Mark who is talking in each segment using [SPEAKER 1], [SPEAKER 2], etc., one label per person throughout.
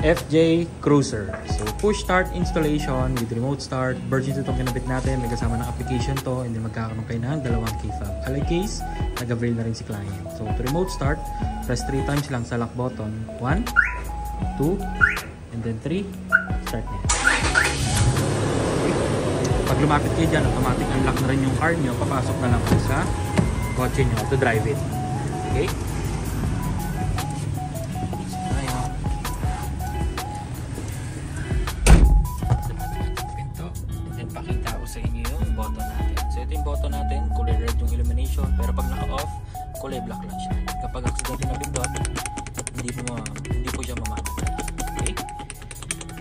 [SPEAKER 1] FJ Cruiser. So push start installation with remote start. Version 2 itong kinabit natin. May kasama ng application to. And then magkakaroon kayo ng dalawang key fob. Alay case, nag-avail na rin si client. So to remote start, press 3 times lang sa lock button. 1, 2, and then 3. Start na yan. Pag lumapit kayo dyan, automatic unlock na rin yung car nyo. Papasok na lang sa kotse nyo to drive it. Okay? Sa inyo yung button natin. So ito yung button natin, kulay red yung illumination, pero pag naka-off, kulay black lang siya. Kapag accidentally na pindot, hindi po siya mamamatay. Okay?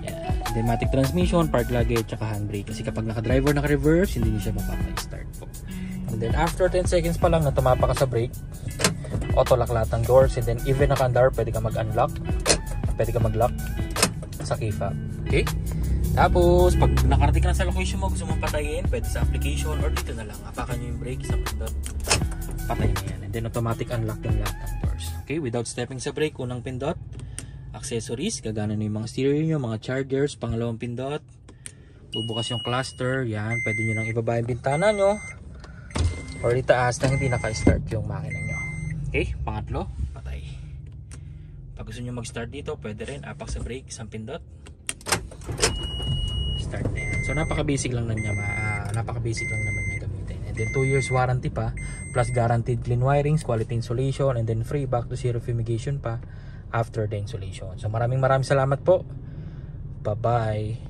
[SPEAKER 1] Yeah. Automatic transmission, park luggage, tsaka handbrake. Kasi kapag naka-driver, naka-reverse, hindi siya mapapag-start po. And then after 10 seconds pa lang na tumapa ka sa brake, auto lock lahat ng doors, and then even naka-andar, pwede ka mag-unlock, pwede ka mag-lock sa key fob. Okay? Tapos, pag nakarating ka na sa location mo, gusto mong patayin, pwede sa application or dito na lang. Apakan nyo yung brake sa pindot, patayin na yan. And then automatic unlock yung lahat ng doors. Okay, without stepping sa brake, unang pindot, accessories, gagana na yung mga stereo nyo, mga chargers, pangalawang pindot, bubukas yung cluster, yan, pwede nyo nang ibaba yung bintana nyo, or itaas na hindi naka-start yung makina nyo. Okay, pangatlo, patay. Pag gusto nyo mag-start dito, pwede rin, apak sa brake, isang pindot, start na yan. So napaka-basic lang niya, napaka-basic lang naman niya gamitin. And then 2 years warranty pa, plus guaranteed clean wirings, quality insulation, and then free back to zero fumigation pa after the installation. So maraming salamat po. Bye-bye.